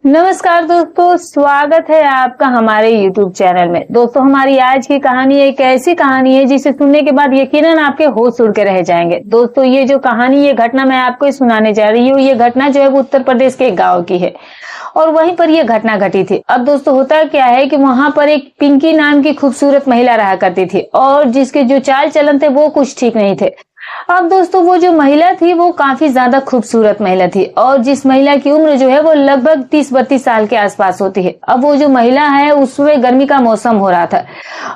नमस्कार दोस्तों, स्वागत है आपका हमारे YouTube चैनल में। दोस्तों, हमारी आज की कहानी एक ऐसी कहानी है जिसे सुनने के बाद यकीनन आपके होश उड़ के रह जाएंगे। दोस्तों, ये जो कहानी, ये घटना मैं आपको सुनाने जा रही हूँ, ये घटना जो है वो उत्तर प्रदेश के एक गाँव की है और वहीं पर यह घटना घटी थी। अब दोस्तों, होता क्या है कि वहां पर एक पिंकी नाम की खूबसूरत महिला रहा करती थी और जिसके जो चाल चलन थे वो कुछ ठीक नहीं थे। अब दोस्तों, वो जो महिला थी वो काफी ज्यादा खूबसूरत महिला थी और जिस महिला की उम्र जो है वो लगभग 30-32 साल के आसपास होती है। अब वो जो महिला है, उसमें गर्मी का मौसम हो रहा था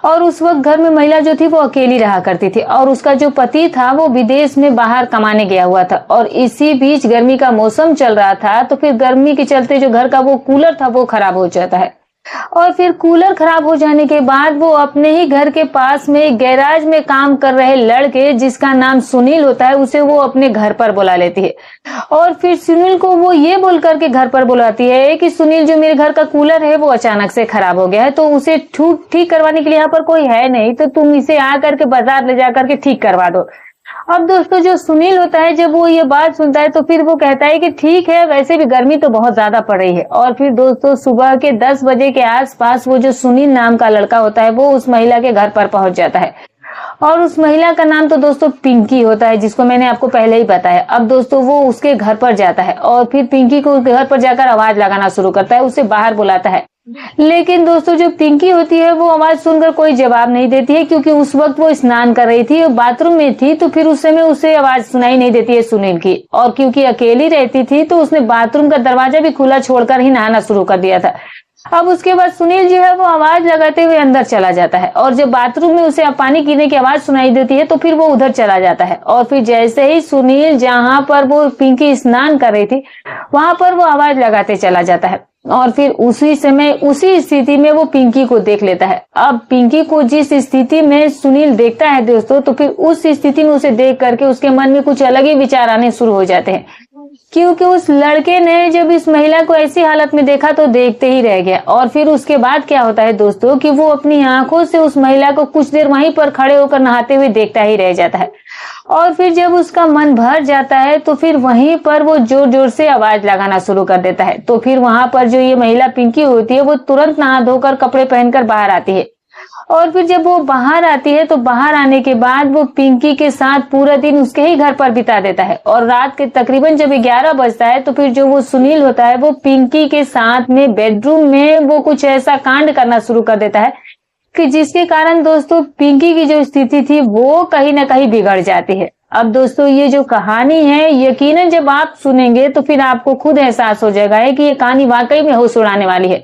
और उस वक्त घर में महिला जो थी वो अकेली रहा करती थी और उसका जो पति था वो विदेश में बाहर कमाने गया हुआ था और इसी बीच गर्मी का मौसम चल रहा था। तो फिर गर्मी के चलते जो घर का वो कूलर था वो खराब हो जाता है और फिर कूलर खराब हो जाने के बाद वो अपने ही घर के पास में एक गैराज में काम कर रहे लड़के, जिसका नाम सुनील होता है, उसे वो अपने घर पर बुला लेती है और फिर सुनील को वो ये बोल करके घर पर बुलाती है कि सुनील, जो मेरे घर का कूलर है वो अचानक से खराब हो गया है, तो उसे ठीक करवाने के लिए यहाँ पर कोई है नहीं, तो तुम इसे आ करके बाजार ले जा करके ठीक करवा दो। अब दोस्तों, जो सुनील होता है, जब वो ये बात सुनता है तो फिर वो कहता है कि ठीक है, वैसे भी गर्मी तो बहुत ज्यादा पड़ रही है। और फिर दोस्तों, सुबह के 10 बजे के आसपास वो जो सुनील नाम का लड़का होता है वो उस महिला के घर पर पहुंच जाता है और उस महिला का नाम तो दोस्तों पिंकी होता है, जिसको मैंने आपको पहले ही बताया। अब दोस्तों, वो उसके घर पर जाता है और फिर पिंकी को घर पर जाकर आवाज लगाना शुरू करता है, उसे बाहर बुलाता है। लेकिन दोस्तों, जो पिंकी होती है वो आवाज सुनकर कोई जवाब नहीं देती है, क्योंकि उस वक्त वो स्नान कर रही थी और बाथरूम में थी, तो फिर उस समय उसे आवाज सुनाई नहीं देती है सुनील की। और क्योंकि अकेली रहती थी तो उसने बाथरूम का दरवाजा भी खुला छोड़कर ही नहाना शुरू कर दिया था। अब उसके बाद सुनील जो है वो आवाज लगाते हुए अंदर चला जाता है और जब बाथरूम में उसे पानी गिरने की आवाज सुनाई देती है तो फिर वो उधर चला जाता है और फिर जैसे ही सुनील जहां पर वो पिंकी स्नान कर रही थी वहां पर वो आवाज लगाते चला जाता है और फिर उसी समय उसी स्थिति में वो पिंकी को देख लेता है। अब पिंकी को जिस स्थिति में सुनील देखता है दोस्तों, तो फिर उस स्थिति में उसे देख करके उसके मन में कुछ अलग ही विचार आने शुरू हो जाते हैं, क्योंकि उस लड़के ने जब इस महिला को ऐसी हालत में देखा तो देखते ही रह गया। और फिर उसके बाद क्या होता है दोस्तों कि वो अपनी आंखों से उस महिला को कुछ देर वहीं पर खड़े होकर नहाते हुए देखता ही रह जाता है और फिर जब उसका मन भर जाता है तो फिर वहीं पर वो जोर जोर से आवाज लगाना शुरू कर देता है। तो फिर वहां पर जो ये महिला पिंकी होती है वो तुरंत नहा धोकर कपड़े पहनकर बाहर आती है और फिर जब वो बाहर आती है तो बाहर आने के बाद वो पिंकी के साथ पूरा दिन उसके ही घर पर बिता देता है और रात के तकरीबन जब 11 बजता है तो फिर जो वो सुनील होता है वो पिंकी के साथ में बेडरूम में वो कुछ ऐसा कांड करना शुरू कर देता है कि जिसके कारण दोस्तों पिंकी की जो स्थिति थी वो कहीं ना कहीं बिगड़ जाती है। अब दोस्तों, ये जो कहानी है, यकीनन जब आप सुनेंगे तो फिर आपको खुद एहसास हो जाएगा कि ये कहानी वाकई में होश उड़ाने वाली है।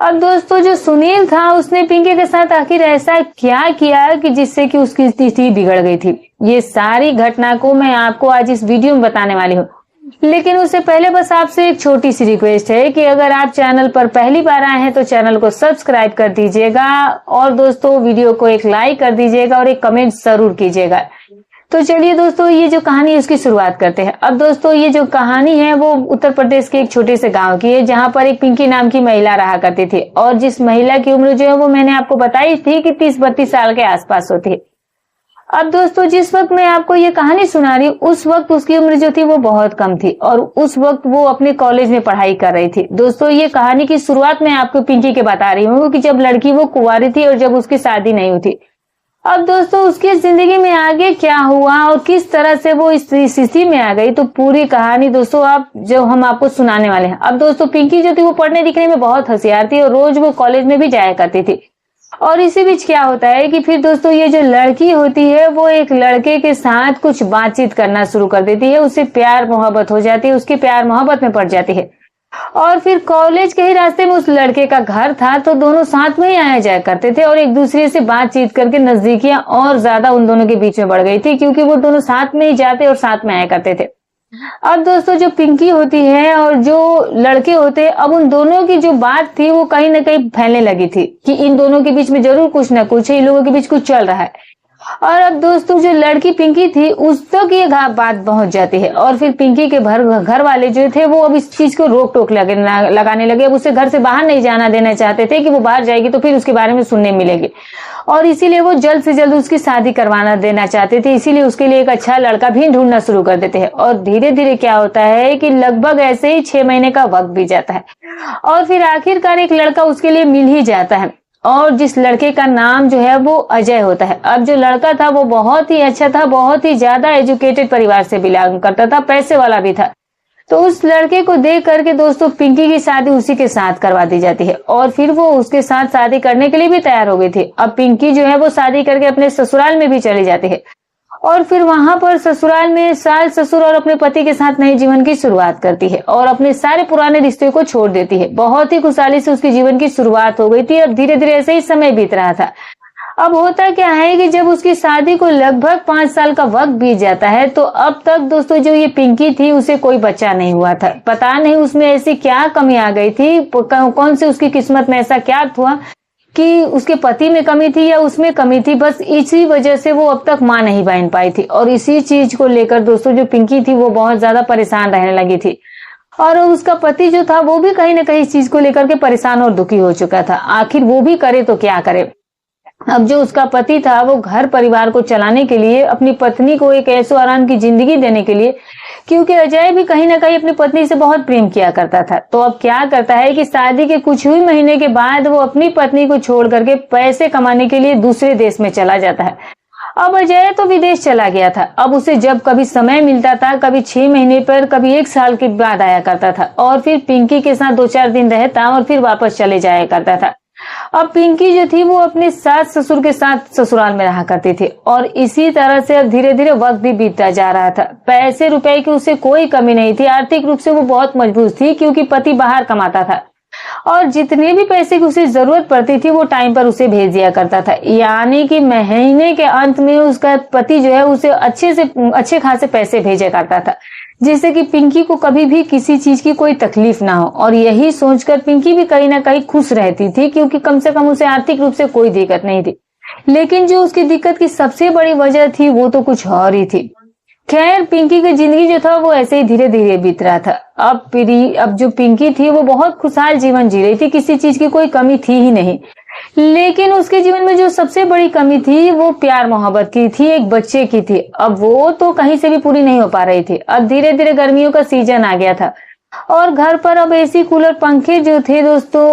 अब दोस्तों, जो सुनील था उसने पिंकी के साथ आखिर ऐसा क्या किया कि जिससे कि उसकी स्थिति बिगड़ गई थी, ये सारी घटना को मैं आपको आज इस वीडियो में बताने वाली हूँ। लेकिन उससे पहले बस आपसे एक छोटी सी रिक्वेस्ट है कि अगर आप चैनल पर पहली बार आए हैं तो चैनल को सब्सक्राइब कर दीजिएगा और दोस्तों वीडियो को एक लाइक कर दीजिएगा और एक कमेंट जरूर कीजिएगा। तो चलिए दोस्तों, ये जो कहानी है उसकी शुरुआत करते हैं। अब दोस्तों, ये जो कहानी है वो उत्तर प्रदेश के एक छोटे से गांव की है, जहां पर एक पिंकी नाम की महिला रहा करती थी और जिस महिला की उम्र जो है वो मैंने आपको बताई थी कि 30-32 साल के आसपास होती है। अब दोस्तों, जिस वक्त मैं आपको ये कहानी सुना रही हूँ उस वक्त उसकी उम्र जो थी वो बहुत कम थी और उस वक्त वो अपने कॉलेज में पढ़ाई कर रही थी। दोस्तों, ये कहानी की शुरुआत मैं आपको पिंकी के बता रही हूँ कि जब लड़की वो कुंवारी थी और जब उसकी शादी नहीं हुई थी। अब दोस्तों, उसकी जिंदगी में आगे क्या हुआ और किस तरह से वो इस स्थिति में आ गई, तो पूरी कहानी दोस्तों हम आपको सुनाने वाले हैं। अब दोस्तों, पिंकी जो थी वो पढ़ने लिखने में बहुत होशियार थी और रोज वो कॉलेज में भी जाया करती थी। और इसी बीच क्या होता है कि फिर दोस्तों, ये जो लड़की होती है वो एक लड़के के साथ कुछ बातचीत करना शुरू कर देती है, उससे प्यार मोहब्बत हो जाती है, उसकी प्यार मोहब्बत में पड़ जाती है। और फिर कॉलेज के ही रास्ते में उस लड़के का घर था, तो दोनों साथ में ही आया जाया करते थे और एक दूसरे से बातचीत करके नजदीकियां और ज्यादा उन दोनों के बीच में बढ़ गई थी, क्योंकि वो दोनों साथ में ही जाते और साथ में आया करते थे। अब दोस्तों, जो पिंकी होती है और जो लड़के होते हैं, अब उन दोनों की जो बात थी वो कहीं ना कहीं फैलने लगी थी कि इन दोनों के बीच में जरूर कुछ ना कुछ है, इन लोगों के बीच कुछ चल रहा है। और अब दोस्तों, जो लड़की पिंकी थी उस तक ये बात पहुंच जाती है और फिर पिंकी के घर वाले जो थे वो अब इस चीज को रोक टोक लगाने लगे। अब उसे घर से बाहर नहीं जाना देना चाहते थे कि वो बाहर जाएगी तो फिर उसके बारे में सुनने मिलेगी और इसीलिए वो जल्द से जल्द उसकी शादी करवाना देना चाहते थे। इसीलिए उसके लिए एक अच्छा लड़का भी ढूंढना शुरू कर देते हैं और धीरे धीरे क्या होता है कि लगभग ऐसे ही 6 महीने का वक्त बीत जाता है और फिर आखिरकार एक लड़का उसके लिए मिल ही जाता है, और जिस लड़के का नाम जो है वो अजय होता है। अब जो लड़का था वो बहुत ही अच्छा था, बहुत ही ज्यादा एजुकेटेड परिवार से बिलोंग करता था, पैसे वाला भी था। तो उस लड़के को देख करके दोस्तों पिंकी की शादी उसी के साथ करवा दी जाती है, और फिर वो उसके साथ शादी करने के लिए भी तैयार हो गई थी। अब पिंकी जो है वो शादी करके अपने ससुराल में भी चली जाती है, और फिर वहां पर ससुराल में सास ससुर और अपने पति के साथ नए जीवन की शुरुआत करती है, और अपने सारे पुराने रिश्ते को छोड़ देती है। बहुत ही खुशहाली से उसके जीवन की शुरुआत हो गई थी। अब धीरे धीरे ऐसे ही समय बीत रहा था। अब होता क्या है कि जब उसकी शादी को लगभग 5 साल का वक्त बीत जाता है, तो अब तक दोस्तों जो ये पिंकी थी उसे कोई बच्चा नहीं हुआ था। पता नहीं उसमें ऐसी क्या कमी आ गई थी, कौन से उसकी किस्मत में ऐसा क्या हुआ कि उसके पति में कमी थी या उसमें कमी थी। बस इसी वजह से वो अब तक मां नहीं बन पाई थी, और इसी चीज को लेकर दोस्तों जो पिंकी थी वो बहुत ज्यादा परेशान रहने लगी थी, और उसका पति जो था वो भी कहीं ना कहीं इस चीज को लेकर के परेशान और दुखी हो चुका था। आखिर वो भी करे तो क्या करे। अब जो उसका पति था वो घर परिवार को चलाने के लिए, अपनी पत्नी को एक ऐशो आराम की जिंदगी देने के लिए, क्योंकि अजय भी कहीं ना कहीं अपनी पत्नी से बहुत प्रेम किया करता था, तो अब क्या करता है कि शादी के कुछ ही महीने के बाद वो अपनी पत्नी को छोड़ करके पैसे कमाने के लिए दूसरे देश में चला जाता है। अब अजय तो विदेश चला गया था। अब उसे जब कभी समय मिलता था, कभी 6 महीने पर, कभी 1 साल के बाद आया करता था, और फिर पिंकी के साथ 2-4 दिन रहता और फिर वापस चले जाया करता था। अब पिंकी जो थी वो अपने सास ससुर के साथ ससुराल में रहा करती थी, और इसी तरह से अब धीरे धीरे वक्त भी बीतता जा रहा था। पैसे रुपए की उसे कोई कमी नहीं थी। आर्थिक रूप से वो बहुत मजबूत थी, क्योंकि पति बाहर कमाता था, और जितने भी पैसे की उसे जरूरत पड़ती थी वो टाइम पर उसे भेज दिया करता था। यानी कि महीने के अंत में उसका पति जो है उसे अच्छे खासे पैसे भेजा करता था, जिससे कि पिंकी को कभी भी किसी चीज की कोई तकलीफ ना हो। और यही सोचकर पिंकी भी कहीं ना कहीं खुश रहती थी, क्योंकि कम से कम उसे आर्थिक रूप से कोई दिक्कत नहीं थी। लेकिन जो उसकी दिक्कत की सबसे बड़ी वजह थी वो तो कुछ और ही थी। खैर, पिंकी की जिंदगी जो था वो ऐसे ही धीरे धीरे बीत रहा था। अब जो पिंकी थी वो बहुत खुशहाल जीवन जी रही थी, किसी चीज की कोई कमी थी ही नहीं। लेकिन उसके जीवन में जो सबसे बड़ी कमी थी वो प्यार मोहब्बत की थी, एक बच्चे की थी। अब वो तो कहीं से भी पूरी नहीं हो पा रही थी। अब धीरे धीरे गर्मियों का सीजन आ गया था, और घर पर अब एसी कूलर पंखे जो थे दोस्तों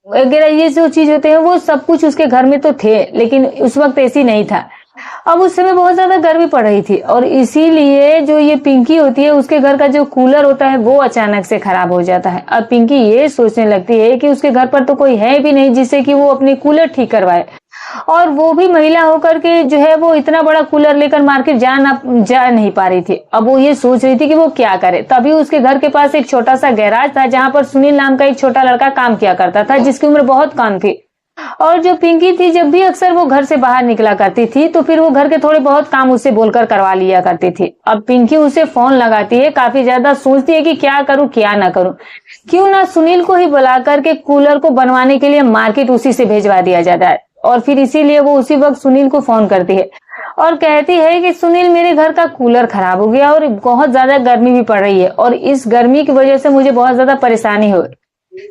वगैरह, ये जो चीज होते हैं वो सब कुछ उसके घर में तो थे, लेकिन उस वक्त एसी नहीं था। अब उस समय बहुत ज्यादा गर्मी पड़ रही थी, और इसीलिए जो ये पिंकी होती है उसके घर का जो कूलर होता है वो अचानक से खराब हो जाता है। अब पिंकी ये सोचने लगती है कि उसके घर पर तो कोई है भी नहीं जिससे कि वो अपने कूलर ठीक करवाए, और वो भी महिला होकर के जो है वो इतना बड़ा कूलर लेकर मार्केट जा नहीं पा रही थी। अब वो ये सोच रही थी कि वो क्या करे। तभी उसके घर के पास एक छोटा सा गैराज था, जहां पर सुनील नाम का एक छोटा लड़का काम किया करता था, जिसकी उम्र बहुत कम थी। और जो पिंकी थी जब भी अक्सर वो घर से बाहर निकला करती थी तो फिर वो घर के थोड़े बहुत काम उससे बोलकर करवा लिया करती थी। अब पिंकी उसे फोन लगाती है, काफी ज्यादा सोचती है कि क्या करूं क्या ना करूं, क्यों ना सुनील को ही बुला करके कूलर को बनवाने के लिए मार्केट उसी से भेजवा दिया जाता है। और फिर इसीलिए वो उसी वक्त सुनील को फोन करती है और कहती है कि सुनील, मेरे घर का कूलर खराब हो गया और बहुत ज्यादा गर्मी भी पड़ रही है, और इस गर्मी की वजह से मुझे बहुत ज्यादा परेशानी हो,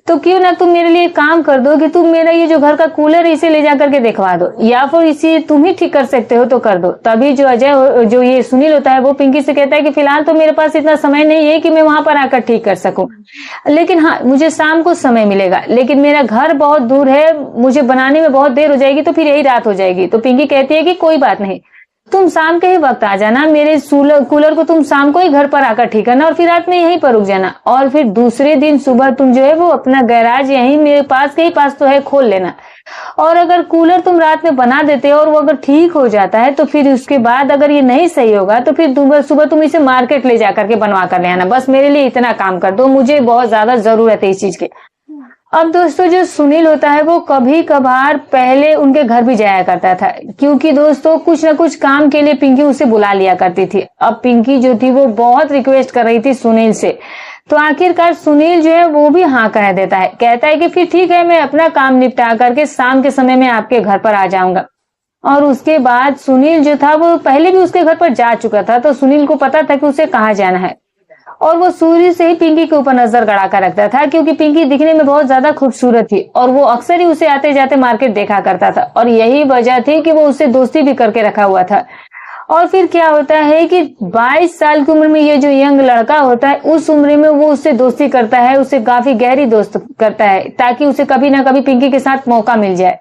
तो क्यों ना तुम मेरे लिए काम कर दो कि तुम मेरा ये जो घर का कूलर है इसे ले जा करके दिखवा दो, या फिर इसे तुम ही ठीक कर सकते हो तो कर दो। तभी जो अजय, जो ये सुनील होता है, वो पिंकी से कहता है कि फिलहाल तो मेरे पास इतना समय नहीं है कि मैं वहां पर आकर ठीक कर सकूं, लेकिन हाँ मुझे शाम को समय मिलेगा, लेकिन मेरा घर बहुत दूर है, मुझे बनाने में बहुत देर हो जाएगी, तो फिर यही रात हो जाएगी। तो पिंकी कहती है कि कोई बात नहीं, तुम शाम के ही वक्त आ जाना, मेरे कूलर को तुम शाम को ही घर पर आकर ठीक करना और फिर रात में यहीं पर रुक जाना, और फिर दूसरे दिन सुबह तुम जो है वो अपना गैराज यहीं मेरे पास के ही पास तो है खोल लेना, और अगर कूलर तुम रात में बना देते हो और वो अगर ठीक हो जाता है तो फिर उसके बाद अगर ये नहीं सही होगा तो फिर सुबह तुम इसे मार्केट ले जाकर के बनवा कर ले आना। बस मेरे लिए इतना काम कर दो, मुझे बहुत ज्यादा जरूरत है इस चीज की। अब दोस्तों जो सुनील होता है वो कभी कभार पहले उनके घर भी जाया करता था, क्योंकि दोस्तों कुछ न कुछ काम के लिए पिंकी उसे बुला लिया करती थी। अब पिंकी जो थी वो बहुत रिक्वेस्ट कर रही थी सुनील से, तो आखिरकार सुनील जो है वो भी हाँ कह देता है, कहता है कि फिर ठीक है, मैं अपना काम निपटा करके शाम के समय में आपके घर पर आ जाऊंगा। और उसके बाद सुनील जो था वो पहले भी उसके घर पर जा चुका था, तो सुनील को पता था कि उसे कहाँ जाना है, और वो सूर्य से ही पिंकी के ऊपर नजर गड़ा कर रखता था, क्योंकि पिंकी दिखने में बहुत ज्यादा खूबसूरत थी और वो अक्सर ही उसे आते जाते मार्केट देखा करता था, और यही वजह थी कि वो उससे दोस्ती भी करके रखा हुआ था। और फिर क्या होता है कि 22 साल की उम्र में ये जो यंग लड़का होता है, उस उम्र में वो उससे दोस्ती करता है, उससे काफी गहरी दोस्त करता है ताकि उसे कभी ना कभी पिंकी के साथ मौका मिल जाए।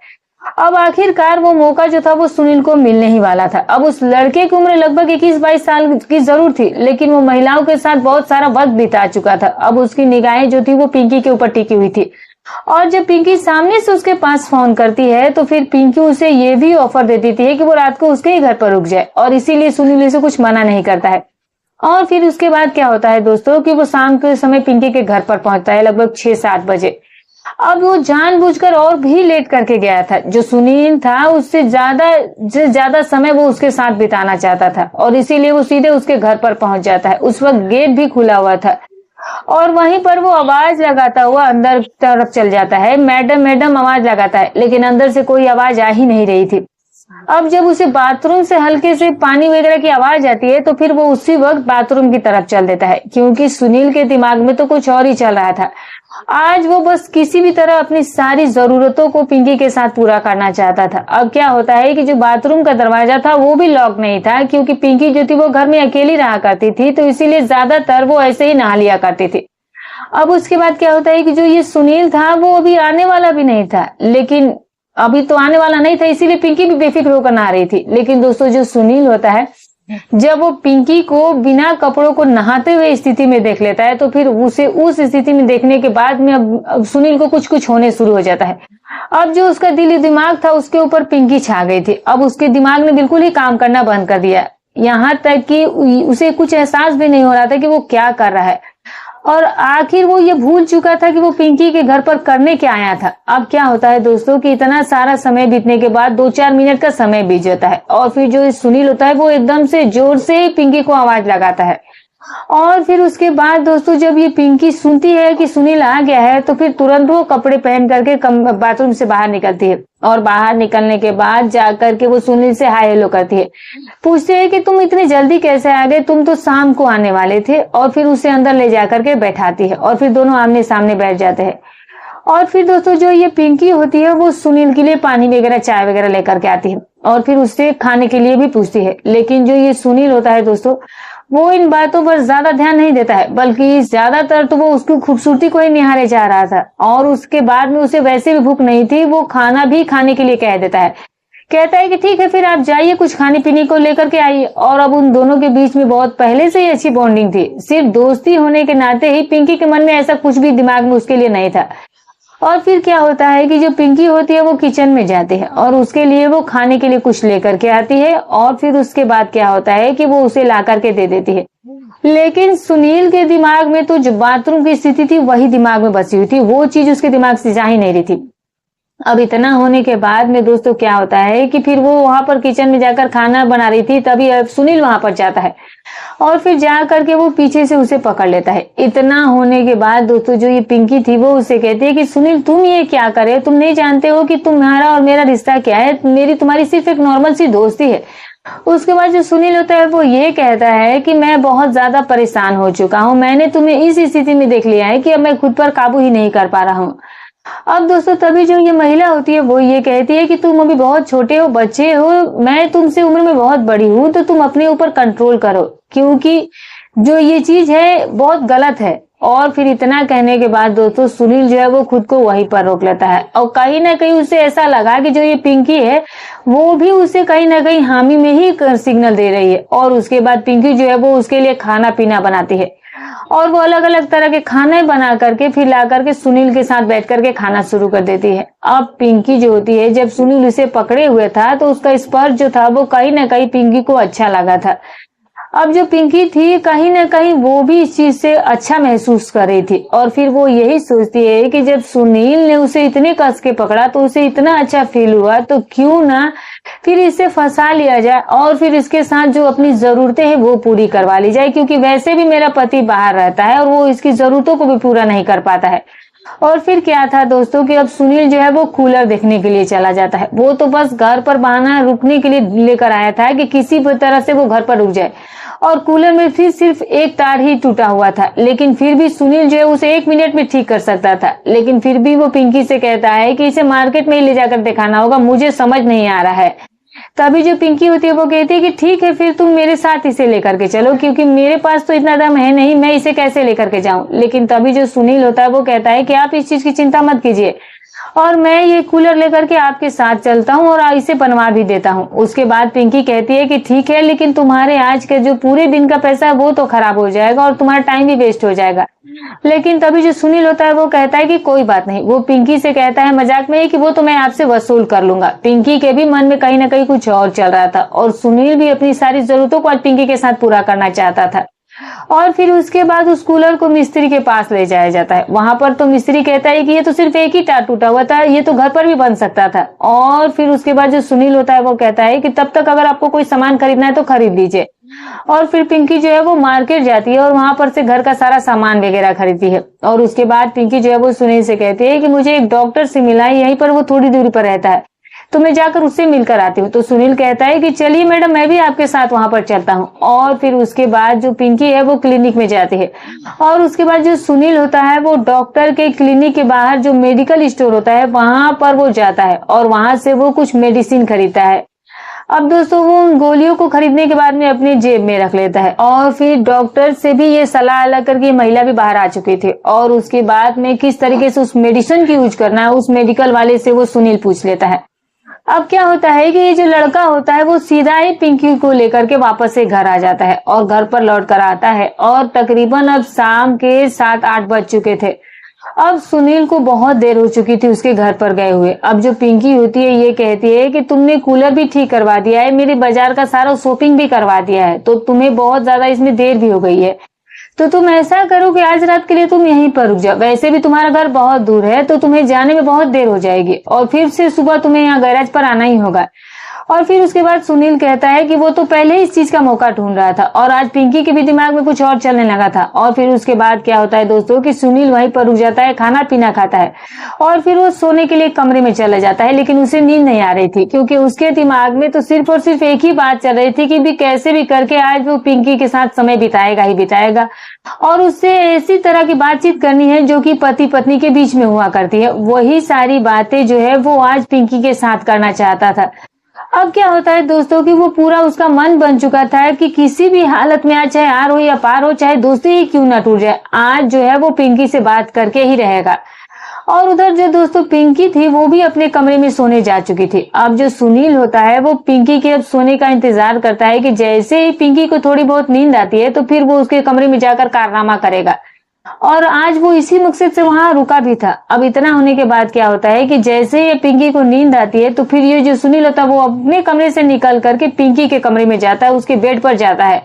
अब आखिरकार वो मौका जो था वो सुनील को मिलने ही वाला था। अब उस लड़के की उम्र लगभग 21-22 साल की जरूर थी, लेकिन वो महिलाओं के साथ बहुत सारा वक्त बिता चुका था। अब उसकी निगाहें जो थी वो पिंकी के ऊपर टिकी हुई थी, और जब पिंकी सामने से उसके पास फोन करती है तो फिर पिंकी उसे ये भी ऑफर दे देती है कि वो रात को उसके ही घर पर रुक जाए, और इसीलिए सुनील इसे कुछ मना नहीं करता है। और फिर उसके बाद क्या होता है दोस्तों कि वो शाम के समय पिंकी के घर पर पहुंचता है लगभग 6-7 बजे। अब वो जानबूझकर और भी लेट करके गया था। जो सुनील था उससे ज्यादा समय वो उसके साथ बिताना चाहता था, और इसीलिए वो सीधे उसके घर पर पहुंच जाता है। उस वक्त गेट भी खुला हुआ था, और वहीं पर वो आवाज लगाता हुआ अंदर तरफ चल जाता है। मैडम मैडम आवाज लगाता है, लेकिन अंदर से कोई आवाज आ ही नहीं रही थी। अब जब उसे बाथरूम से हल्के से पानी वगैरह की आवाज आती है तो फिर वो उसी वक्त बाथरूम की तरफ चल देता है, क्योंकि सुनील के दिमाग में तो कुछ और ही चल रहा था। आज वो बस किसी भी तरह अपनी सारी जरूरतों को पिंकी के साथ पूरा करना चाहता था। अब क्या होता है कि जो बाथरूम का दरवाजा था वो भी लॉक नहीं था, क्योंकि पिंकी जो थी वो घर में अकेली रहा करती थी, तो इसीलिए ज्यादातर वो ऐसे ही नहा लिया करती थी। अब उसके बाद क्या होता है कि जो ये सुनील था वो अभी आने वाला भी नहीं था, लेकिन अभी तो आने वाला नहीं था, इसीलिए पिंकी भी बेफिक्र होकर नहा रही थी। लेकिन दोस्तों जो सुनील होता है, जब वो पिंकी को बिना कपड़ों को नहाते हुए स्थिति में देख लेता है तो फिर उसे उस स्थिति में देखने के बाद में अब सुनील को कुछ कुछ होने शुरू हो जाता है। अब जो उसका दिली दिमाग था उसके ऊपर पिंकी छा गई थी। अब उसके दिमाग ने बिल्कुल ही काम करना बंद कर दिया, यहाँ तक कि उसे कुछ एहसास भी नहीं हो रहा था कि वो क्या कर रहा है, और आखिर वो ये भूल चुका था कि वो पिंकी के घर पर करने क्या आया था। अब क्या होता है दोस्तों कि इतना सारा समय बीतने के बाद 2-4 मिनट का समय बीत जाता है, और फिर जो सुनील होता है वो एकदम से जोर से पिंकी को आवाज लगाता है। और फिर उसके बाद दोस्तों जब ये पिंकी सुनती है कि सुनील आ गया है तो फिर तुरंत वो कपड़े पहन करके बाथरूम से बाहर निकलती है, और बाहर निकलने के बाद जाकर के वो सुनील से हाय हेलो करती है। पूछते हैं कि तुम इतनी जल्दी कैसे आ गए, तुम तो शाम को आने वाले थे, और फिर उसे अंदर ले जाकर के बैठाती है, और फिर दोनों आमने सामने बैठ जाते हैं। और फिर दोस्तों जो ये पिंकी होती है वो सुनील के लिए पानी वगैरह चाय वगैरह लेकर के आती है, और फिर उससे खाने के लिए भी पूछती है। लेकिन जो ये सुनील होता है दोस्तों वो इन बातों पर ज्यादा ध्यान नहीं देता है, बल्कि ज्यादातर तो वो उसकी खूबसूरती को ही निहारे जा रहा था। और उसके बाद में उसे वैसे भी भूख नहीं थी, वो खाना भी खाने के लिए कह देता है। कहता है कि ठीक है फिर आप जाइए, कुछ खाने पीने को लेकर के आइए। और अब उन दोनों के बीच में बहुत पहले से ही अच्छी बॉन्डिंग थी, सिर्फ दोस्ती होने के नाते ही पिंकी के मन में ऐसा कुछ भी दिमाग में उसके लिए नहीं था। और फिर क्या होता है कि जो पिंकी होती है वो किचन में जाती है, और उसके लिए वो खाने के लिए कुछ लेकर के आती है, और फिर उसके बाद क्या होता है कि वो उसे ला करके दे देती है। लेकिन सुनील के दिमाग में तो जो बाथरूम की स्थिति थी वही दिमाग में बसी हुई थी, वो चीज उसके दिमाग से जा ही नहीं रही थी। अब इतना होने के बाद में दोस्तों क्या होता है कि फिर वो वहां पर किचन में जाकर खाना बना रही थी, तभी अब सुनील वहां पर जाता है, और फिर जा करके वो पीछे से उसे पकड़ लेता है। इतना होने के बाद दोस्तों जो ये पिंकी थी वो उसे कहती है कि सुनील तुम ये क्या करे, तुम नहीं जानते हो कि तुम्हारा और मेरा रिश्ता क्या है, मेरी तुम्हारी सिर्फ एक नॉर्मल सी दोस्ती है। उसके बाद जो सुनील होता है वो ये कहता है कि मैं बहुत ज्यादा परेशान हो चुका हूँ, मैंने तुम्हें इस स्थिति में देख लिया है कि अब मैं खुद पर काबू ही नहीं कर पा रहा हूँ। अब दोस्तों तभी जो ये महिला होती है वो ये कहती है कि तुम अभी बहुत छोटे हो, बच्चे हो, मैं तुमसे उम्र में बहुत बड़ी हूँ, तो तुम अपने ऊपर कंट्रोल करो, क्योंकि जो ये चीज है बहुत गलत है। और फिर इतना कहने के बाद दोस्तों सुनील जो है वो खुद को वहीं पर रोक लेता है, और कहीं ना कहीं उसे ऐसा लगा कि जो ये पिंकी है वो भी उसे कहीं ना कहीं हामी में ही सिग्नल दे रही है। और उसके बाद पिंकी जो है वो उसके लिए खाना पीना बनाती है, और वो अलग अलग तरह के खाने बना करके फिर ला करके सुनील के साथ बैठ करके खाना शुरू कर देती है। अब पिंकी जो होती है जब सुनील उसे पकड़े हुए था तो उसका स्पर्श जो था वो कहीं ना कहीं पिंकी को अच्छा लगा था। अब जो पिंकी थी कहीं ना कहीं वो भी इस चीज से अच्छा महसूस कर रही थी, और फिर वो यही सोचती है कि जब सुनील ने उसे इतने कस के पकड़ा तो उसे इतना अच्छा फील हुआ, तो क्यों ना फिर इसे फंसा लिया जाए, और फिर इसके साथ जो अपनी जरूरतें हैं वो पूरी करवा ली जाए, क्योंकि वैसे भी मेरा पति बाहर रहता है और वो इसकी जरूरतों को भी पूरा नहीं कर पाता है। और फिर क्या था दोस्तों कि अब सुनील जो है वो कूलर देखने के लिए चला जाता है। वो तो बस घर पर बहाना रुकने के लिए लेकर आया था कि किसी भी तरह से वो घर पर रुक जाए, और कूलर में फिर सिर्फ एक तार ही टूटा हुआ था, लेकिन फिर भी सुनील जो है उसे 1 मिनट में ठीक कर सकता था। लेकिन फिर भी वो पिंकी से कहता है कि इसे मार्केट में ही ले जाकर दिखाना होगा, मुझे समझ नहीं आ रहा है। तभी जो पिंकी होती है वो कहती है कि ठीक है फिर तुम मेरे साथ इसे लेकर के चलो, क्योंकि मेरे पास तो इतना दम है नहीं, मैं इसे कैसे लेकर के जाऊं। लेकिन तभी जो सुनील होता है वो कहता है कि आप इस चीज की चिंता मत कीजिए, और मैं ये कूलर लेकर के आपके साथ चलता हूँ और इसे बनवा भी देता हूँ। उसके बाद पिंकी कहती है कि ठीक है, लेकिन तुम्हारे आज के जो पूरे दिन का पैसा है वो तो खराब हो जाएगा और तुम्हारा टाइम भी वेस्ट हो जाएगा। लेकिन तभी जो सुनील होता है वो कहता है कि कोई बात नहीं। वो पिंकी से कहता है मजाक में कि वो तो मैं आपसे वसूल कर लूंगा। पिंकी के भी मन में कहीं ना कहीं कुछ और चल रहा था, और सुनील भी अपनी सारी जरूरतों को आज पिंकी के साथ पूरा करना चाहता था। और फिर उसके बाद उस कूलर को मिस्त्री के पास ले जाया जाता है। वहां पर तो मिस्त्री कहता है कि ये तो सिर्फ एक ही टाट टूटा हुआ था, ये तो घर पर भी बन सकता था। और फिर उसके बाद जो सुनील होता है वो कहता है कि तब तक अगर आपको कोई सामान खरीदना है तो खरीद लीजिए। और फिर पिंकी जो है वो मार्केट जाती है और वहां पर से घर का सारा सामान वगैरह खरीदती है। और उसके बाद पिंकी जो है वो सुनील से कहती है कि मुझे एक डॉक्टर से मिला है, यहीं पर वो थोड़ी दूरी पर रहता है, तो मैं जाकर उससे मिलकर आती हूँ। तो सुनील कहता है कि चलिए मैडम, मैं भी आपके साथ वहां पर चलता हूँ। और फिर उसके बाद जो पिंकी है वो क्लिनिक में जाती है, और उसके बाद जो सुनील होता है वो डॉक्टर के क्लिनिक के बाहर जो मेडिकल स्टोर होता है वहां पर वो जाता है, और वहां से वो कुछ मेडिसिन खरीदता है। अब दोस्तों वो उन गोलियों को खरीदने के बाद में अपनी जेब में रख लेता है। और फिर डॉक्टर से भी ये सलाह अलग करके महिला भी बाहर आ चुकी थी, और उसके बाद में किस तरीके से उस मेडिसिन की यूज करना है उस मेडिकल वाले से वो सुनील पूछ लेता है। अब क्या होता है कि ये जो लड़का होता है वो सीधा ही पिंकी को लेकर के वापस से घर आ जाता है, और घर पर लौट कर आता है। और तकरीबन अब शाम के 7-8 बज चुके थे। अब सुनील को बहुत देर हो चुकी थी उसके घर पर गए हुए। अब जो पिंकी होती है ये कहती है कि तुमने कूलर भी ठीक करवा दिया है, मेरे बाजार का सारा शॉपिंग भी करवा दिया है, तो तुम्हें बहुत ज्यादा इसमें देर भी हो गई है, तो तुम ऐसा करो कि आज रात के लिए तुम यहीं पर रुक जाओ। वैसे भी तुम्हारा घर बहुत दूर है, तो तुम्हें जाने में बहुत देर हो जाएगी, और फिर से सुबह तुम्हें यहाँ गैराज पर आना ही होगा। और फिर उसके बाद सुनील कहता है कि वो तो पहले ही इस चीज का मौका ढूंढ रहा था, और आज पिंकी के भी दिमाग में कुछ और चलने लगा था। और फिर उसके बाद क्या होता है दोस्तों कि सुनील वहीं पर रुक जाता है, खाना पीना खाता है, और फिर वो सोने के लिए कमरे में चला जाता है। लेकिन उसे नींद नहीं आ रही थी, क्योंकि उसके दिमाग में तो सिर्फ और सिर्फ एक ही बात चल रही थी कि भी कैसे भी करके आज वो पिंकी के साथ समय बिताएगा ही बिताएगा, और उससे ऐसी तरह की बातचीत करनी है जो कि पति पत्नी के बीच में हुआ करती है। वही सारी बातें जो है वो आज पिंकी के साथ करना चाहता था। अब क्या होता है दोस्तों कि वो पूरा उसका मन बन चुका था कि किसी भी हालत में आज चाहे आर हो या पार हो, चाहे दोस्ती ही क्यों ना टूट जाए, आज जो है वो पिंकी से बात करके ही रहेगा। और उधर जो दोस्तों पिंकी थी वो भी अपने कमरे में सोने जा चुकी थी। अब जो सुनील होता है वो पिंकी के अब सोने का इंतजार करता है कि जैसे ही पिंकी को थोड़ी बहुत नींद आती है तो फिर वो उसके कमरे में जाकर कारनामा करेगा, और आज वो इसी मकसद से वहां रुका भी था। अब इतना होने के बाद क्या होता है कि जैसे ही पिंकी को नींद आती है तो फिर ये जो सुनील होता है वो अपने कमरे से निकल करके पिंकी के कमरे में जाता है, उसके बेड पर जाता है।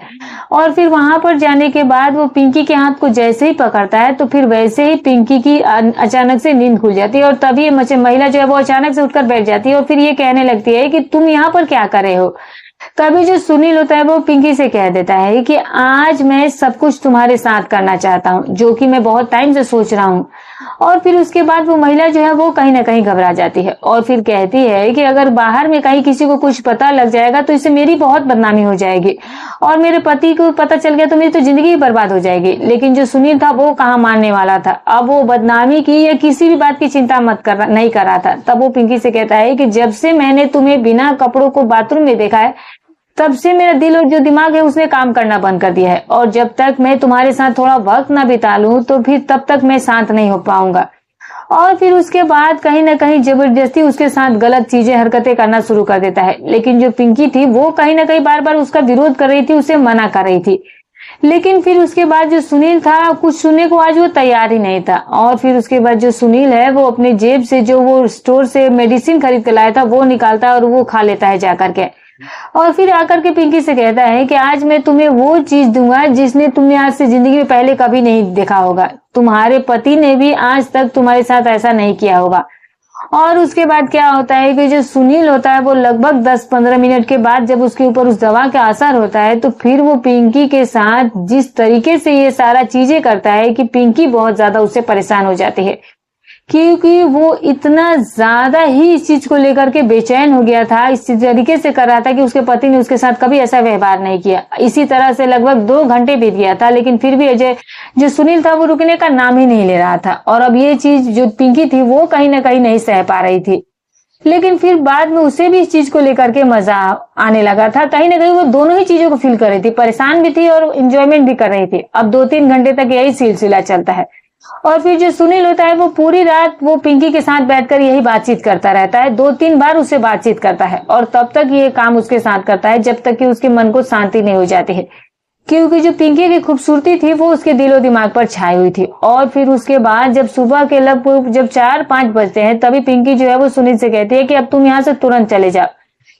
और फिर वहां पर जाने के बाद वो पिंकी के हाथ को जैसे ही पकड़ता है तो फिर वैसे ही पिंकी की अचानक से नींद खुल जाती है, और तभी महिला जो है वो अचानक से उठकर बैठ जाती है, और फिर ये कहने लगती है कि तुम यहाँ पर क्या कर रहे हो। तभी जो सुनील होता है वो पिंकी से कह देता है कि आज मैं सब कुछ तुम्हारे साथ करना चाहता हूँ, जो कि मैं बहुत टाइम से सोच रहा हूँ। और फिर उसके बाद वो महिला जो है वो कहीं ना कहीं घबरा जाती है, और फिर कहती है कि अगर बाहर में कहीं किसी को कुछ पता लग जाएगा तो इससे मेरी बहुत बदनामी हो जाएगी, और मेरे पति को पता चल गया तो मेरी तो जिंदगी ही बर्बाद हो जाएगी। लेकिन जो सुनील था वो कहाँ मानने वाला था। अब वो बदनामी की या किसी भी बात की चिंता नहीं कर रहा था। तब वो पिंकी से कहता है कि जब से मैंने तुम्हें बिना कपड़ों को बाथरूम में देखा है तब से मेरा दिल और जो दिमाग है उसने काम करना बंद कर दिया है, और जब तक मैं तुम्हारे साथ थोड़ा वक्त ना बिता लूं तो फिर तब तक मैं शांत नहीं हो पाऊंगा। और फिर उसके बाद कहीं ना कहीं जबरदस्ती उसके साथ गलत चीजें हरकतें करना शुरू कर देता है। लेकिन जो पिंकी थी वो कहीं ना कहीं बार बार उसका विरोध कर रही थी, उसे मना कर रही थी। लेकिन फिर उसके बाद जो सुनील था कुछ सुनने को आज वो तैयार ही नहीं था। और फिर उसके बाद जो सुनील है वो अपने जेब से जो वो स्टोर से मेडिसिन खरीद के लाया था वो निकालता है और वो खा लेता है जाकर के। और फिर आकर के पिंकी से कहता है कि आज मैं तुम्हें वो चीज दूंगा जिसने तुमने आज से जिंदगी में पहले कभी नहीं देखा होगा। तुम्हारे पति ने भी आज तक तुम्हारे साथ ऐसा नहीं किया होगा। और उसके बाद क्या होता है कि जो सुनील होता है वो लगभग 10-15 मिनट के बाद जब उसके ऊपर उस दवा का असर होता है तो फिर वो पिंकी के साथ जिस तरीके से ये सारा चीजें करता है कि पिंकी बहुत ज्यादा उससे परेशान हो जाती है, क्योंकि वो इतना ज्यादा ही इस चीज को लेकर के बेचैन हो गया था, इस तरीके से कर रहा था कि उसके पति ने उसके साथ कभी ऐसा व्यवहार नहीं किया। इसी तरह से लगभग 2 घंटे बीत गया था, लेकिन फिर भी अजय जो सुनील था वो रुकने का नाम ही नहीं ले रहा था। और अब ये चीज जो पिंकी थी वो कहीं ना कहीं नहीं सह पा रही थी। लेकिन फिर बाद में उसे भी इस चीज को लेकर के मजा आने लगा था। कहीं ना कहीं वो दोनों ही चीजों को फील कर रही थी, परेशान भी थी और इंजॉयमेंट भी कर रही थी। अब 2-3 घंटे तक यही सिलसिला चलता है। और फिर जो सुनील होता है वो पूरी रात वो पिंकी के साथ बैठकर यही बातचीत करता रहता है, 2-3 बार उससे बातचीत करता है और तब तक ये काम उसके साथ करता है जब तक कि उसके मन को शांति नहीं हो जाती है, क्योंकि जो पिंकी की खूबसूरती थी वो उसके दिलो दिमाग पर छाई हुई थी। और फिर उसके बाद जब सुबह के लगभग जब 4-5 बजते हैं तभी पिंकी जो है वो सुनील से कहती है कि अब तुम यहाँ से तुरंत चले जाओ,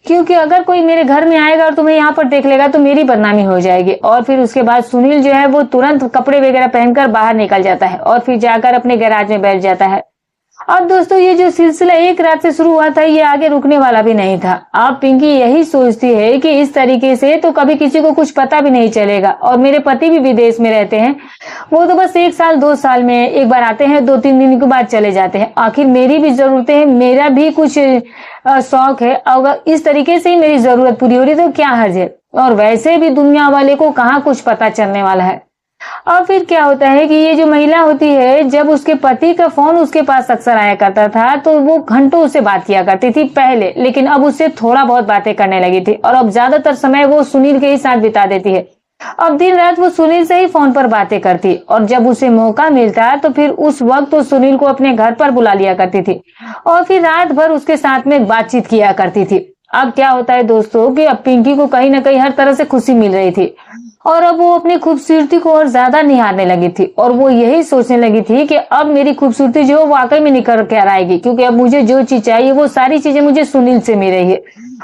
क्योंकि अगर कोई मेरे घर में आएगा और तुम्हें यहाँ पर देख लेगा तो मेरी बदनामी हो जाएगी। और फिर उसके बाद सुनील जो है वो तुरंत कपड़े वगैरह पहनकर बाहर निकल जाता है और फिर जाकर अपने गैराज में बैठ जाता है। अब दोस्तों ये जो सिलसिला एक रात से शुरू हुआ था ये आगे रुकने वाला भी नहीं था। अब पिंकी यही सोचती है कि इस तरीके से तो कभी किसी को कुछ पता भी नहीं चलेगा, और मेरे पति भी विदेश में रहते हैं, वो तो बस 1 साल 2 साल में एक बार आते हैं, 2-3 दिन के बाद चले जाते हैं। आखिर मेरी भी जरूरतें हैं, मेरा भी कुछ शौक है, अगर इस तरीके से ही मेरी जरूरत पूरी हो रही तो क्या हर्ज है, और वैसे भी दुनिया वाले को कहाँ कुछ पता चलने वाला है। और फिर क्या होता है कि ये जो महिला होती है, जब उसके पति का फोन उसके पास अक्सर आया करता था तो वो घंटों उससे बात किया करती थी पहले, लेकिन अब उससे थोड़ा बहुत बातें करने लगी थी और अब ज्यादातर समय वो सुनील के ही साथ बिता देती है। अब दिन रात वो सुनील से ही फोन पर बातें करती और जब उसे मौका मिलता तो फिर उस वक्त वो सुनील को अपने घर पर बुला लिया करती थी और फिर रात भर उसके साथ में बातचीत किया करती थी। अब क्या होता है दोस्तों कि अब पिंकी को कहीं ना कहीं हर तरह से खुशी मिल रही थी और अब वो अपनी खूबसूरती को और ज्यादा निहारने लगी थी और वो यही सोचने लगी थी कि अब मेरी खूबसूरती जो वाकई में निखर कर आएगी, क्योंकि अब मुझे जो चीज चाहिए वो सारी चीजें मुझे सुनील से मिल रही है।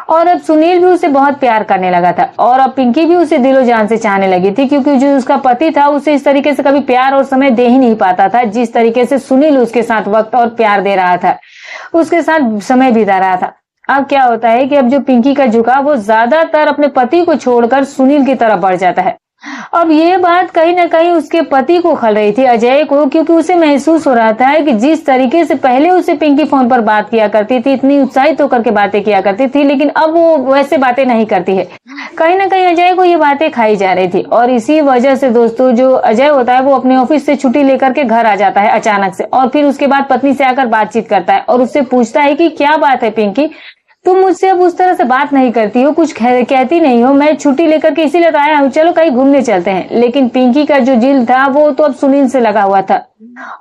और अब सुनील भी उसे बहुत प्यार करने लगा था और अब पिंकी भी उसे दिलो जान से चाहने लगी थी, क्योंकि जो उसका पति था उसे इस तरीके से कभी प्यार और समय दे ही नहीं पाता था जिस तरीके से सुनील उसके साथ वक्त और प्यार दे रहा था, उसके साथ समय बिता रहा था। अब क्या होता है कि अब जो पिंकी का झुकाव वो ज्यादातर अपने पति को छोड़कर सुनील की तरफ बढ़ जाता है। अब ये बात कहीं ना कहीं उसके पति को खल रही थी, अजय को, क्योंकि उसे महसूस हो रहा था कि जिस तरीके से पहले उसे पिंकी फोन पर बात किया करती थी, इतनी उत्साहित होकर के बातें किया करती थी, लेकिन अब वो वैसे बातें नहीं करती है। कहीं ना कहीं अजय को ये बातें खाई जा रही थी और इसी वजह से दोस्तों जो अजय होता है वो अपने ऑफिस से छुट्टी लेकर के घर आ जाता है अचानक से और फिर उसके बाद पत्नी से आकर बातचीत करता है और उससे पूछता है कि क्या बात है पिंकी, तुम मुझसे अब उस तरह से बात नहीं करती हो, कुछ कहती नहीं हो, मैं छुट्टी लेकर के इसीलिए तो आया हूँ, चलो कहीं घूमने चलते हैं। लेकिन पिंकी का जो दिल था वो तो अब सुनील से लगा हुआ था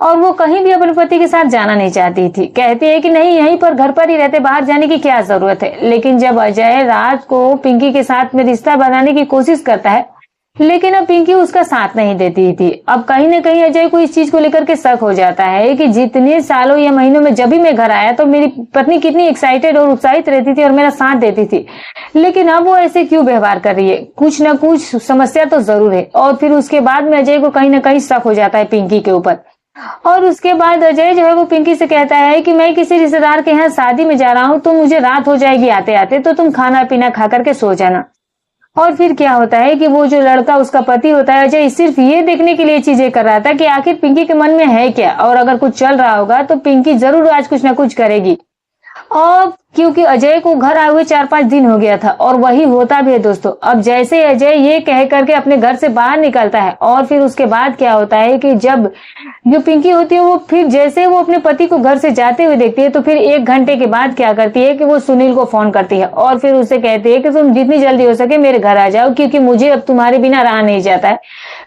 और वो कहीं भी अपने पति के साथ जाना नहीं चाहती थी। कहती है कि नहीं, यहीं पर घर पर ही रहते, बाहर जाने की क्या जरूरत है। लेकिन जब अजय रात को पिंकी के साथ में रिश्ता बनाने की कोशिश करता है लेकिन अब पिंकी उसका साथ नहीं देती थी। अब कहीं ना कहीं अजय को इस चीज को लेकर के शक हो जाता है कि जितने सालों या महीनों में जब भी मैं घर आया तो मेरी पत्नी कितनी एक्साइटेड और उत्साहित रहती थी और मेरा साथ देती थी, लेकिन अब वो ऐसे क्यों व्यवहार कर रही है, कुछ ना कुछ समस्या तो जरूर है। और फिर उसके बाद में अजय को कहीं ना कहीं शक हो जाता है पिंकी के ऊपर और उसके बाद अजय जो है वो पिंकी से कहता है कि मैं किसी रिश्तेदार के यहाँ शादी में जा रहा हूँ तो मुझे रात हो जाएगी आते आते, तो तुम खाना पीना खा करके सो जाना। और फिर क्या होता है कि वो जो लड़का उसका पति होता है अजय सिर्फ ये देखने के लिए चीजें कर रहा था कि आखिर पिंकी के मन में है क्या, और अगर कुछ चल रहा होगा तो पिंकी जरूर आज कुछ ना कुछ करेगी। और क्योंकि अजय को घर आए हुए 4-5 दिन हो गया था और वही होता भी है दोस्तों। अब जैसे अजय ये कह करके अपने घर से बाहर निकलता है और फिर उसके बाद क्या होता है कि जब जो पिंकी होती है वो फिर जैसे वो अपने पति को घर से जाते हुए देखती है तो फिर 1 घंटे के बाद क्या करती है कि वो सुनील को फोन करती है और फिर उसे कहती है कि तुम जितनी जल्दी हो सके मेरे घर आ जाओ, क्योंकि मुझे अब तुम्हारे बिना रहा नहीं जाता है,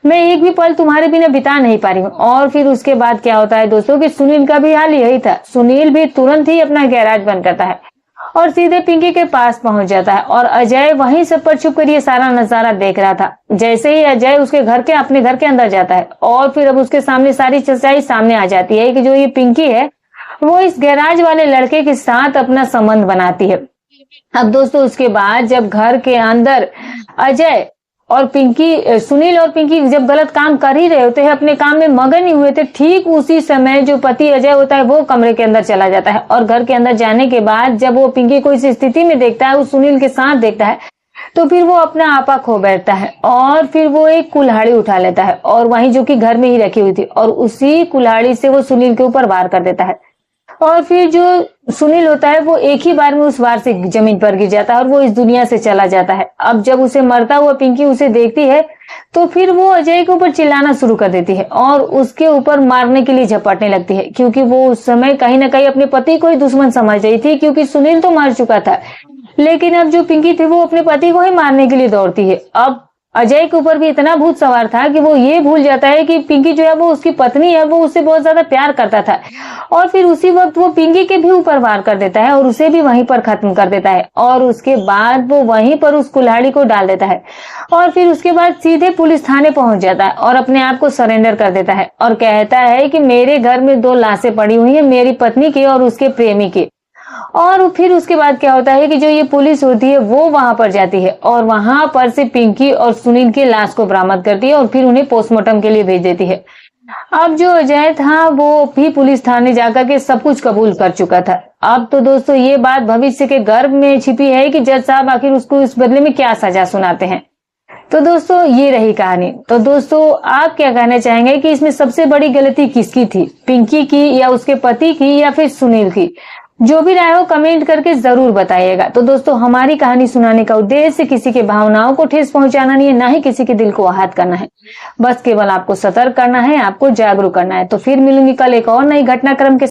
मैं एक भी पल तुम्हारे बिना बिता नहीं पा रही हूँ। और फिर उसके बाद क्या होता है दोस्तों कि सुनील का भी हाल यही था, सुनील भी तुरंत ही अपना गैराज बंद करता है और सीधे पिंकी के पास पहुंच जाता है और अजय वहीं सब पर छुप कर ये सारा नजारा देख रहा था। जैसे ही अजय उसके घर के अपने घर के अंदर जाता है और फिर अब उसके सामने सारी सच्चाई सामने आ जाती है कि जो ये पिंकी है वो इस गैराज वाले लड़के के साथ अपना संबंध बनाती है। अब दोस्तों उसके बाद जब घर के अंदर अजय और पिंकी, सुनील और पिंकी जब गलत काम कर ही रहे होते हैं, अपने काम में मगन ही हुए थे, ठीक उसी समय जो पति अजय होता है वो कमरे के अंदर चला जाता है और घर के अंदर जाने के बाद जब वो पिंकी को इस स्थिति में देखता है, उस सुनील के साथ देखता है, तो फिर वो अपना आपा खो बैठता है और फिर वो एक कुल्हाड़ी उठा लेता है और वहीं जो कि घर में ही रखी हुई थी और उसी कुल्हाड़ी से वो सुनील के ऊपर वार कर देता है और फिर जो सुनील होता है वो एक ही बार में उस वार से जमीन पर गिर जाता है और वो इस दुनिया से चला जाता है। अब जब उसे मरता हुआ पिंकी उसे देखती है तो फिर वो अजय के ऊपर चिल्लाना शुरू कर देती है और उसके ऊपर मारने के लिए झपटने लगती है, क्योंकि वो उस समय कहीं ना कहीं अपने पति को ही दुश्मन समझ रही थी, क्योंकि सुनील तो मर चुका था। लेकिन अब जो पिंकी थी वो अपने पति को ही मारने के लिए दौड़ती है। अब अजय के ऊपर भी इतना भूत सवार था कि वो ये भूल जाता है कि पिंकी जो है वो उसकी पत्नी है, वो उससे बहुत ज्यादा प्यार करता था। और फिर उसी वक्त वो पिंकी के भी ऊपर वार कर देता है और उसे भी वहीं पर खत्म कर देता है। और उसके बाद वो वहीं पर उस कुल्हाड़ी को डाल देता है और फिर उसके बाद सीधे पुलिस थाने पहुंच जाता है और अपने आप को सरेंडर कर देता है और कहता है कि मेरे घर में 2 लाशें पड़ी हुई हैं, मेरी पत्नी की और उसके प्रेमी की। और फिर उसके बाद क्या होता है कि जो ये पुलिस होती है वो वहां पर जाती है और वहां पर से पिंकी और सुनील की लाश को बरामद करती है और फिर उन्हें पोस्टमार्टम के लिए भेज देती है। अब जो अजय था वो भी पुलिस थाने जाकर के सब कुछ कबूल कर चुका था। अब तो दोस्तों ये बात भविष्य के गर्भ में छिपी है कि जज साहब आखिर उसको इस बदले में क्या सजा सुनाते हैं। तो दोस्तों ये रही कहानी। तो दोस्तों आप क्या कहना चाहेंगे कि इसमें सबसे बड़ी गलती किसकी थी, पिंकी की या उसके पति की या फिर सुनील की? जो भी राय हो कमेंट करके जरूर बताइएगा। तो दोस्तों हमारी कहानी सुनाने का उद्देश्य किसी के भावनाओं को ठेस पहुंचाना नहीं है, ना ही किसी के दिल को आहत करना है। बस केवल आपको सतर्क करना है, आपको जागरूक करना है। तो फिर मिलूंगी कल एक और नई घटनाक्रम के